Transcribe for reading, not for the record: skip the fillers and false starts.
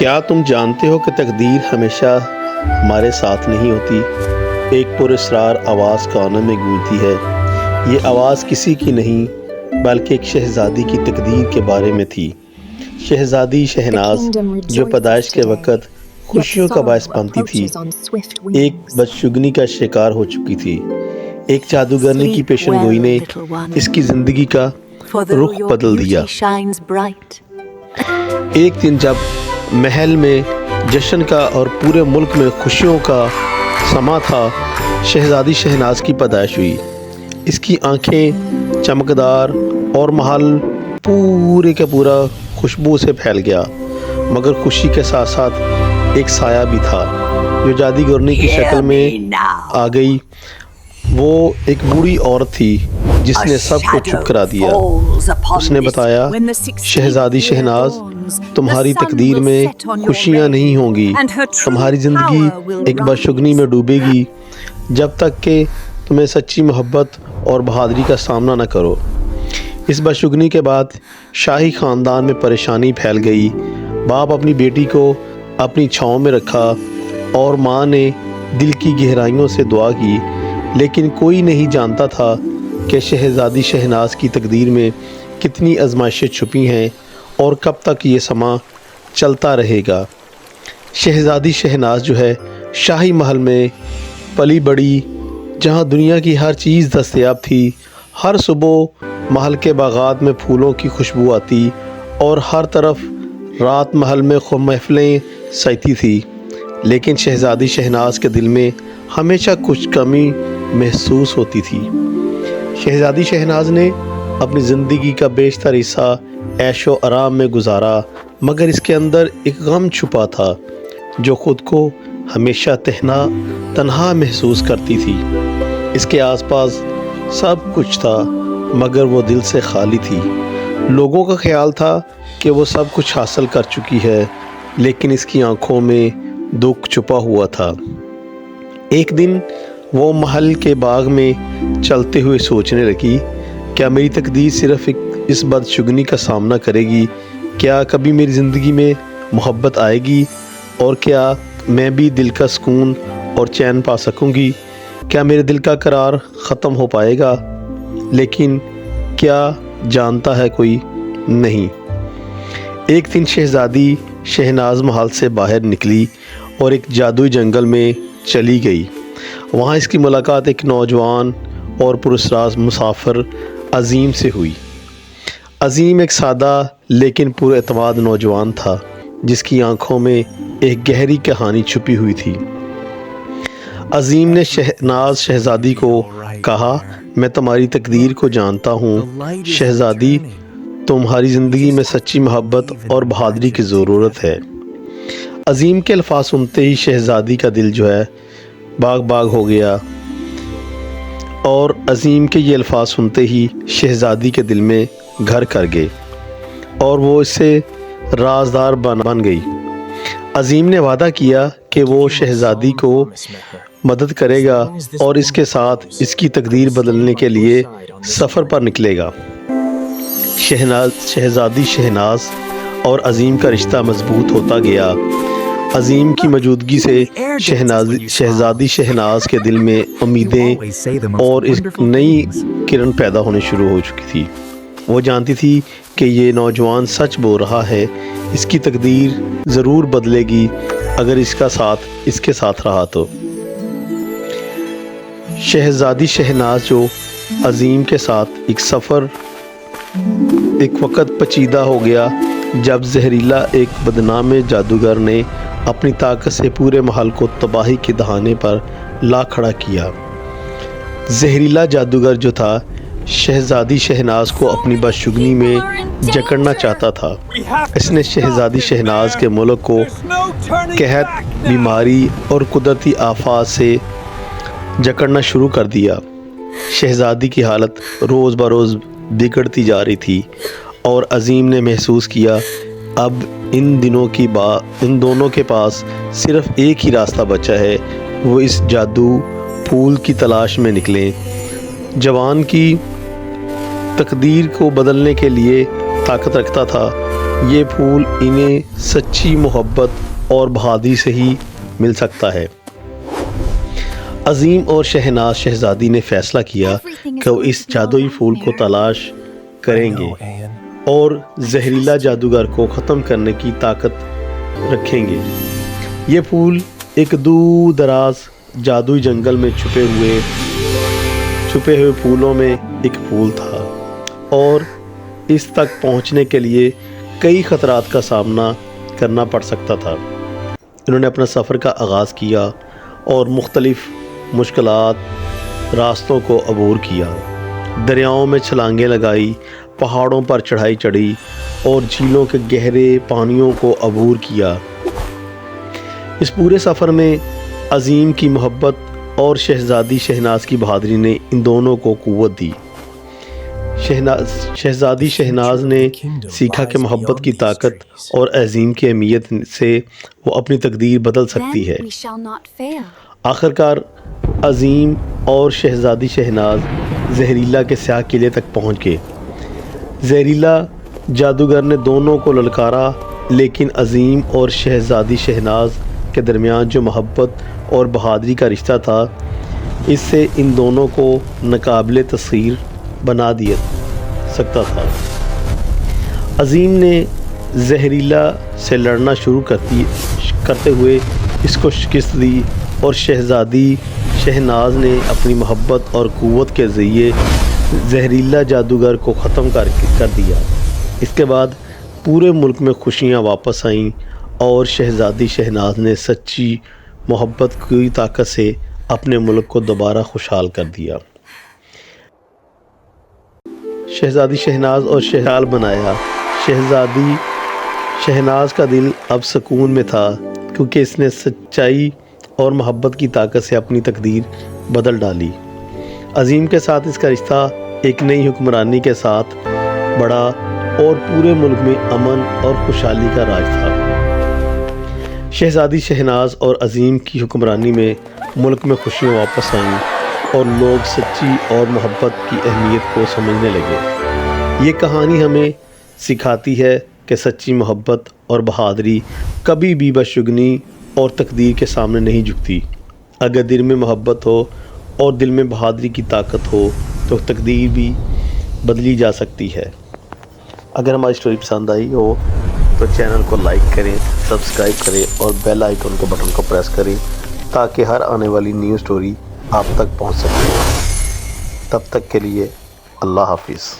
کیا تم جانتے ہو کہ تقدیر ہمیشہ ہمارے ساتھ نہیں ہوتی؟ ایک پراسرار آواز کانوں میں گونجتی ہے۔ یہ آواز کسی کی نہیں بلکہ ایک شہزادی کی تقدیر کے بارے میں تھی۔ شہزادی شہناز جو پیدائش کے وقت خوشیوں کا باعث بنتی تھی، ایک بدشگونی کا شکار ہو چکی تھی۔ ایک جادوگرنی کی پیشن گوئی نے اس کی زندگی کا رخ بدل دیا۔ ایک دن جب محل میں جشن کا اور پورے ملک میں خوشیوں کا سما تھا، شہزادی شہناز کی پیدائش ہوئی۔ اس کی آنکھیں چمکدار اور محل پورے کا پورا خوشبو سے پھیل گیا، مگر خوشی کے ساتھ ساتھ ایک سایہ بھی تھا جو جادوگرنی کی شکل میں آ گئی۔ وہ ایک بوڑھی عورت تھی جس نے سب کو چپ کرا دیا۔ اس نے بتایا، شہزادی شہناز، تمہاری تقدیر میں خوشیاں نہیں ہوں گی، تمہاری زندگی ایک بدشگونی میں ڈوبے گی جب تک کہ تمہیں سچی محبت اور بہادری کا سامنا نہ کرو۔ اس بدشگونی کے بعد شاہی خاندان میں پریشانی پھیل گئی۔ باپ اپنی بیٹی کو اپنی چھاؤں میں رکھا اور ماں نے دل کی گہرائیوں سے دعا کی، لیکن کوئی نہیں جانتا تھا کہ شہزادی شہناز کی تقدیر میں کتنی آزمائشیں چھپی ہیں اور کب تک یہ سما چلتا رہے گا۔ شہزادی شہناز جو ہے شاہی محل میں پلی بڑی، جہاں دنیا کی ہر چیز دستیاب تھی۔ ہر صبح محل کے باغات میں پھولوں کی خوشبو آتی اور ہر طرف رات محل میں محفلیں سجتی تھی، لیکن شہزادی شہناز کے دل میں ہمیشہ کچھ کمی محسوس ہوتی تھی۔ شہزادی شہناز نے اپنی زندگی کا بیشتر حصہ عیش و آرام میں گزارا، مگر اس کے اندر ایک غم چھپا تھا جو خود کو ہمیشہ تنہا محسوس کرتی تھی۔ اس کے آس پاس سب کچھ تھا مگر وہ دل سے خالی تھی۔ لوگوں کا خیال تھا کہ وہ سب کچھ حاصل کر چکی ہے، لیکن اس کی آنکھوں میں دکھ چھپا ہوا تھا۔ ایک دن وہ محل کے باغ میں چلتے ہوئے سوچنے لگی، کیا میری تقدیر صرف اس بدشگونی کا سامنا کرے گی؟ کیا کبھی میری زندگی میں محبت آئے گی؟ اور کیا میں بھی دل کا سکون اور چین پا سکوں گی؟ کیا میرے دل کا قرار ختم ہو پائے گا؟ لیکن کیا جانتا ہے کوئی؟ نہیں۔ ایک دن شہزادی شہناز محل سے باہر نکلی اور ایک جادوئی جنگل میں چلی گئی۔ وہاں اس کی ملاقات ایک نوجوان اور پراسرار مسافر عظیم سے ہوئی۔ عظیم ایک سادہ لیکن پر اعتماد نوجوان تھا جس کی آنکھوں میں ایک گہری کہانی چھپی ہوئی تھی۔ عظیم نے شہزادی کو کہا، میں تمہاری تقدیر کو جانتا ہوں شہزادی، تمہاری زندگی میں سچی محبت اور بہادری کی ضرورت ہے۔ عظیم کے الفاظ سنتے ہی شہزادی کا دل جو ہے باغ ہو گیا، اور عظیم کے یہ الفاظ سنتے ہی شہزادی کے دل میں گھر کر گئے اور وہ اس سے رازدار بن گئی۔ عظیم نے وعدہ کیا کہ وہ شہزادی کو مدد کرے گا اور اس کے ساتھ اس کی تقدیر بدلنے کے لیے سفر پر نکلے گا۔ شہزادی شہناز اور عظیم کا رشتہ مضبوط ہوتا گیا۔ عظیم کی موجودگی سے شہزادی شہناز کے دل میں امیدیں اور ایک نئی کرن پیدا ہونے شروع ہو چکی تھی۔ وہ جانتی تھی کہ یہ نوجوان سچ بول رہا ہے، اس کی تقدیر ضرور بدلے گی اگر اس کے ساتھ رہا تو۔ شہزادی شہناز جو عظیم کے ساتھ ایک وقت پیچیدہ ہو گیا جب زہریلا ایک بدنام جادوگر نے اپنی طاقت سے پورے محل کو تباہی کے دہانے پر لا کھڑا کیا۔ زہریلا جادوگر جو تھا شہزادی شہناز کو اپنی بدشگونی میں جکڑنا چاہتا تھا۔ اس نے شہزادی شہناز کے ملک کو قحط، بیماری اور قدرتی آفات سے جکڑنا شروع کر دیا۔ شہزادی کی حالت روز بروز بگڑتی جا رہی تھی اور عظیم نے محسوس کیا اب ان دونوں کے پاس صرف ایک ہی راستہ بچا ہے، وہ اس جادو پھول کی تلاش میں نکلیں۔ جوان کی تقدیر کو بدلنے کے لیے طاقت رکھتا تھا یہ پھول انہیں سچی محبت اور بہادری سے ہی مل سکتا ہے۔ عظیم اور شہناز شہزادی نے فیصلہ کیا کہ وہ اس جادوئی پھول کو تلاش کریں گے اور زہریلا جادوگر کو ختم کرنے کی طاقت رکھیں گے۔ یہ پھول ایک دور دراز جادوئی جنگل میں چھپے ہوئے پھولوں میں ایک پھول تھا اور اس تک پہنچنے کے لیے کئی خطرات کا سامنا کرنا پڑ سکتا تھا۔ انہوں نے اپنا سفر کا آغاز کیا اور مختلف مشکلات راستوں کو عبور کیا، دریاؤں میں چھلانگیں لگائی، پہاڑوں پر چڑھائی چڑھی اور جھیلوں کے گہرے پانیوں کو عبور کیا۔ اس پورے سفر میں عظیم کی محبت اور شہزادی شہناز کی بہادری نے ان دونوں کو قوت دی۔ شہزادی شہناز نے سیکھا کہ محبت کی طاقت اور عظیم کی اہمیت سے وہ اپنی تقدیر بدل سکتی ہے۔ آخرکار عظیم اور شہزادی شہناز زہریلا کے سیاہ قلعے تک پہنچ گئے۔ زہریلا جادوگر نے دونوں کو للکارا، لیکن عظیم اور شہزادی شہناز کے درمیان جو محبت اور بہادری کا رشتہ تھا، اس سے ان دونوں کو ناقابل تسخیر بنا دیا سکتا تھا۔ عظیم نے زہریلا سے لڑنا شروع کرتے ہوئے اس کو شکست دی اور شہزادی شہناز نے اپنی محبت اور قوت کے ذریعے زہریلا جادوگر کو ختم کر دیا۔ اس کے بعد پورے ملک میں خوشیاں واپس آئیں اور شہزادی شہناز نے سچی محبت کی طاقت سے اپنے ملک کو دوبارہ خوشحال کر دیا۔ شہزادی شہناز اور شہزال بنایا۔ شہزادی شہناز کا دل اب سکون میں تھا کیونکہ اس نے سچائی اور محبت کی طاقت سے اپنی تقدیر بدل ڈالی۔ عظیم کے ساتھ اس کا رشتہ ایک نئی حکمرانی کے ساتھ بڑھا اور پورے ملک میں امن اور خوشحالی کا راج تھا۔ شہزادی شہناز اور عظیم کی حکمرانی میں ملک میں خوشیاں واپس آئیں اور لوگ سچی اور محبت کی اہمیت کو سمجھنے لگے۔ یہ کہانی ہمیں سکھاتی ہے کہ سچی محبت اور بہادری کبھی بھی بدشگونی اور تقدیر کے سامنے نہیں جھکتی۔ اگر دل میں محبت ہو اور دل میں بہادری کی طاقت ہو تو تقدیر بھی بدلی جا سکتی ہے۔ اگر ہماری اسٹوری پسند آئی ہو تو چینل کو لائک کریں، سبسکرائب کریں اور بیل آئیکن کے بٹن کو پریس کریں تاکہ ہر آنے والی نیو اسٹوری آپ تک پہنچ سکے۔ تب تک کے لیے اللہ حافظ۔